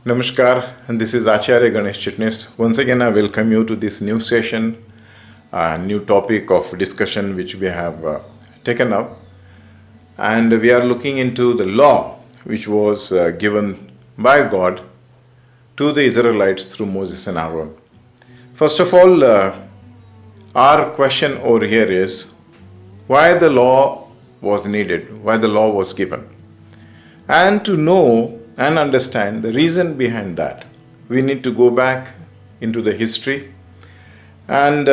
Namaskar, and this is Acharya Ganesh Chitnis. Once again, I welcome you to this new session, new topic of discussion which we have taken up. And we are looking into the law which was given by God to the Israelites through Moses and Aaron. First of all, our question over here is why the law was needed, why the law was given. And to know and understand the reason behind that, we need to go back into the history. And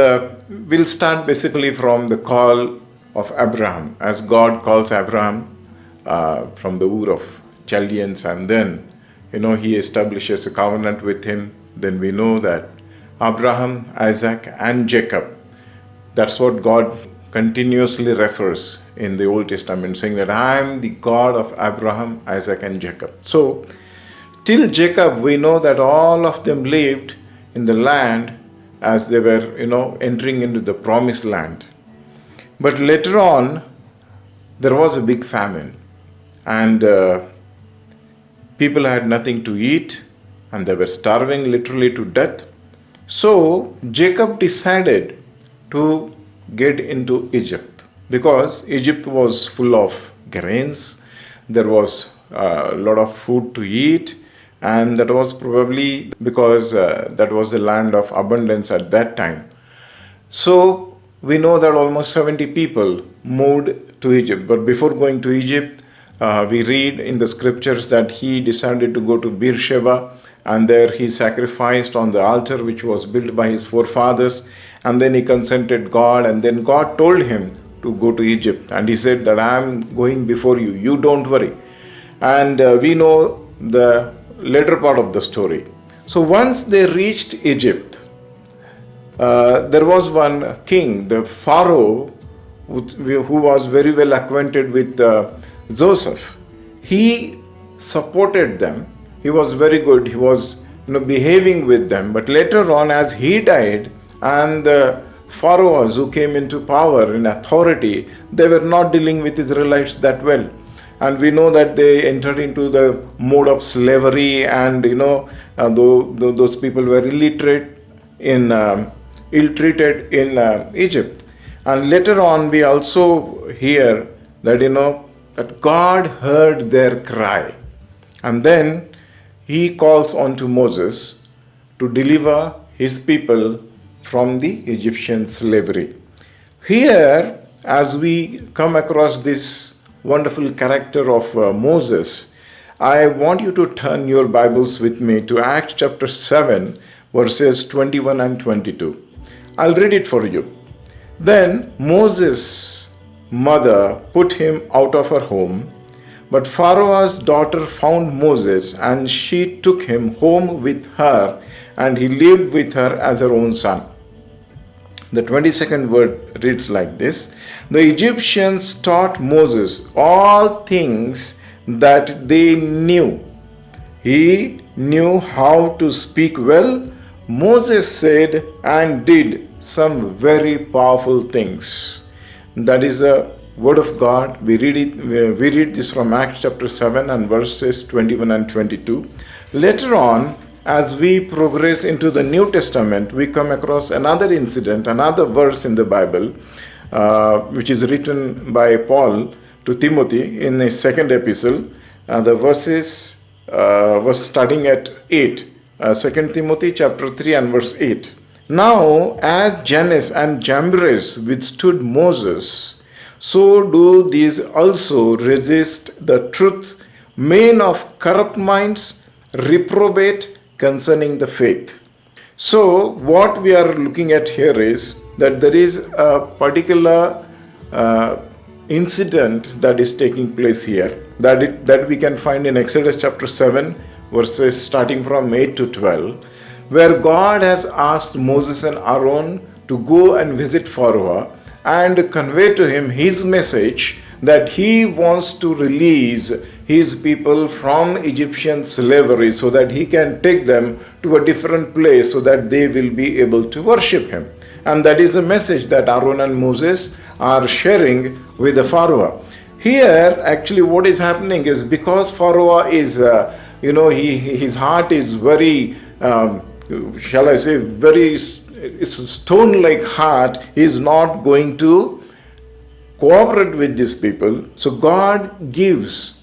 we'll start basically from the call of Abraham, as God calls Abraham from the Ur of Chaldeans, and then he establishes a covenant with him. Then we know that Abraham, Isaac, and Jacob, that's what God continuously refers in the Old Testament, saying that I am the God of Abraham, Isaac, and Jacob. So, till Jacob, we know that all of them lived in the land as they were, entering into the promised land. But later on, there was a big famine, and people had nothing to eat, and they were starving literally to death. So, Jacob decided to get into Egypt, because Egypt was full of grains, there was a lot of food to eat, and that was probably because that was the land of abundance at that time. So we know that almost 70 people moved to Egypt. But before going to Egypt, we read in the scriptures that he decided to go to Beersheba, and there he sacrificed on the altar which was built by his forefathers. And then he consented God, and then God told him to go to Egypt. And he said that I am going before you, you don't worry. And we know the later part of the story. So once they reached Egypt, there was one king, the Pharaoh, who was very well acquainted with Joseph. He supported them. He was very good. He was behaving with them. But later on, as he died, and the pharaohs who came into power in authority, they were not dealing with Israelites that well. And we know that they entered into the mode of slavery, and those people were ill-treated in Egypt. And later on, we also hear that that God heard their cry, and then he calls on to Moses to deliver his people from the Egyptian slavery. Here, as we come across this wonderful character of Moses, I want you to turn your Bibles with me to Acts chapter 7, verses 21 and 22. I'll read it for you. Then Moses' mother put him out of her home, but Pharaoh's daughter found Moses, and she took him home with her, and he lived with her as her own son. The 22nd word reads like this: The Egyptians taught Moses all things that they knew. He knew how to speak well. Moses said and did some very powerful things. That is the word of God. We read this from Acts chapter 7 and verses 21 and 22. Later on, as we progress into the New Testament, we come across another incident, another verse in the Bible, which is written by Paul to Timothy in his second epistle. The verses was starting at 8. 2 Timothy chapter 3 and verse 8. Now, as Jannes and Jambres withstood Moses, so do these also resist the truth, men of corrupt minds, reprobate concerning the faith. So what we are looking at here is that there is a particular incident that is taking place here that we can find in Exodus chapter 7 verses starting from 8 to 12, where God has asked Moses and Aaron to go and visit Pharaoh and convey to him his message that he wants to release his people from Egyptian slavery so that he can take them to a different place so that they will be able to worship him. And that is the message that Aaron and Moses are sharing with the Pharaoh. Here, actually, what is happening is because Pharaoh is his heart is very, shall I say, it's a stone-like heart. He is not going to cooperate with these people. So God gives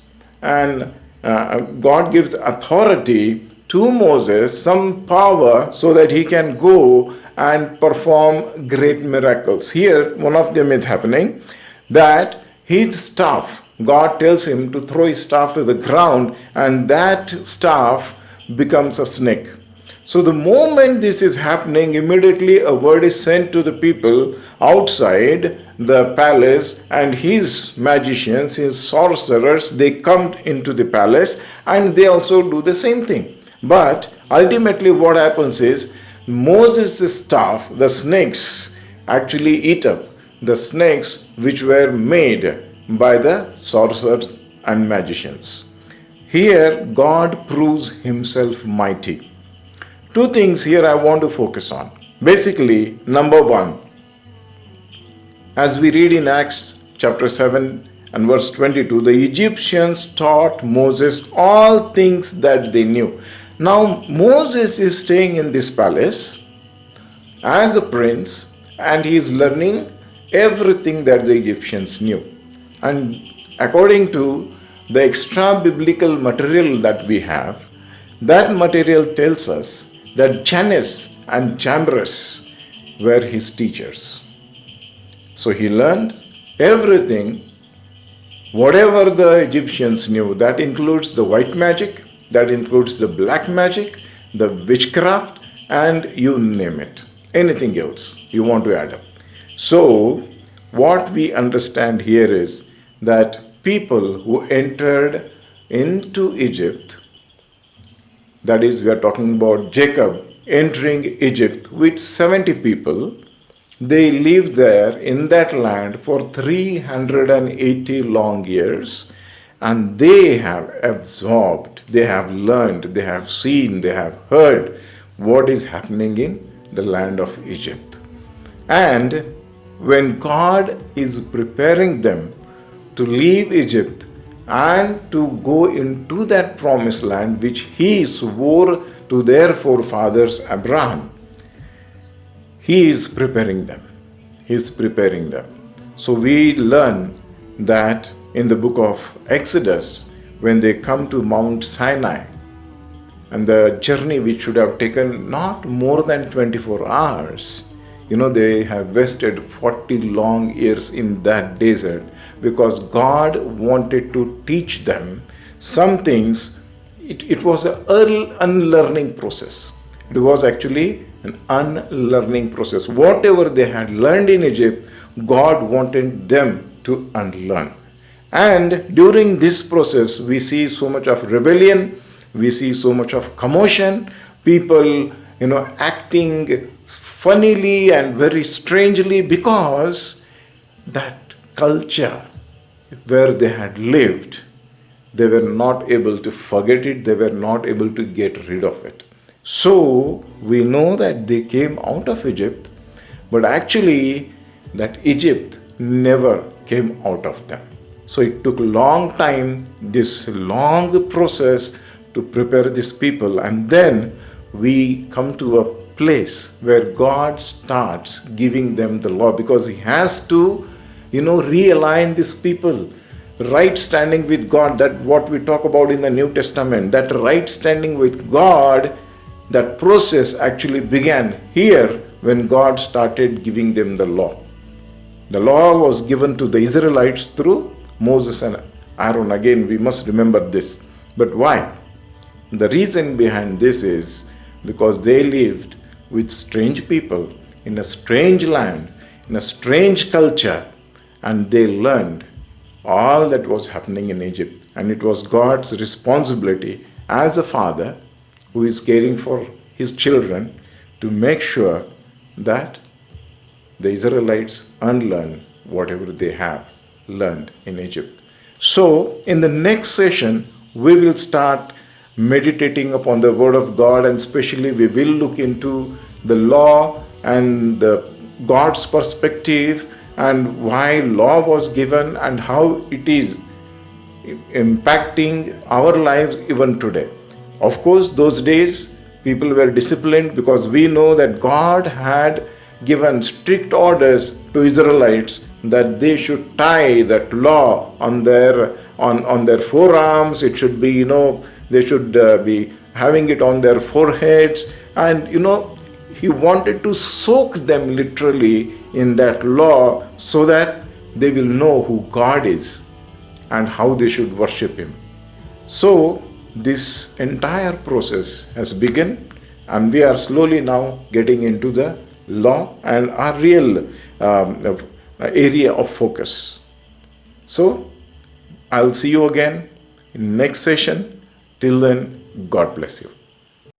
authority to Moses, some power, so that he can go and perform great miracles. Here, one of them is happening, that his staff, God tells him to throw his staff to the ground, and that staff becomes a snake. So the moment this is happening, immediately a word is sent to the people outside the palace, and his magicians, his sorcerers, they come into the palace and they also do the same thing. But ultimately what happens is, Moses' staff, the snakes, actually eat up the snakes which were made by the sorcerers and magicians. Here God proves himself mighty. Two things here I want to focus on. Basically, number one, as we read in Acts chapter 7 and verse 22, the Egyptians taught Moses all things that they knew. Now Moses is staying in this palace as a prince, and he is learning everything that the Egyptians knew. And according to the extra biblical material that we have, that material tells us that Jannes and Jambres were his teachers. So he learned everything, whatever the Egyptians knew. That includes the white magic, that includes the black magic, the witchcraft, and you name it. Anything else you want to add up. So what we understand here is that people who entered into Egypt, that is, we are talking about Jacob entering Egypt with 70 people, they lived there in that land for 380 long years, and they have absorbed, they have learned, they have seen, they have heard what is happening in the land of Egypt. And when God is preparing them to leave Egypt and to go into that promised land which he swore to their forefathers Abraham, he is preparing them. He is preparing them. So we learn that in the book of Exodus, when they come to Mount Sinai, and the journey which should have taken not more than 24 hours, they have wasted 40 long years in that desert, because God wanted to teach them some things. It was an unlearning process. It was actually an unlearning process. Whatever they had learned in Egypt, God wanted them to unlearn. And during this process, we see so much of rebellion, we see so much of commotion, people, acting funnily and very strangely, because that culture where they had lived, they were not able to forget it, they were not able to get rid of it. So we know that they came out of Egypt, but actually that Egypt never came out of them. So it took a long time, this long process to prepare these people, and then we come to a place where God starts giving them the law, because he has to realign these people. Right standing with God, that what we talk about in the New Testament, that right standing with God, that process actually began here when God started giving them the law. The law was given to the Israelites through Moses and Aaron. Again, we must remember this. But why? The reason behind this is because they lived with strange people in a strange land, in a strange culture, and they learned all that was happening in Egypt. And it was God's responsibility as a father who is caring for his children to make sure that the Israelites unlearn whatever they have learned in Egypt. So in the next session, we will start meditating upon the word of God, and especially we will look into the law and God's perspective, and why law was given and how it is impacting our lives even today. Of course, those days people were disciplined because we know that God had given strict orders to Israelites that they should tie that law on their forearms. It should be, they should be having it on their foreheads. And he wanted to soak them literally in that law so that they will know who God is and how they should worship him. So this entire process has begun, and we are slowly now getting into the law and our real area of focus. So I'll see you again in next session. Till then, God bless you.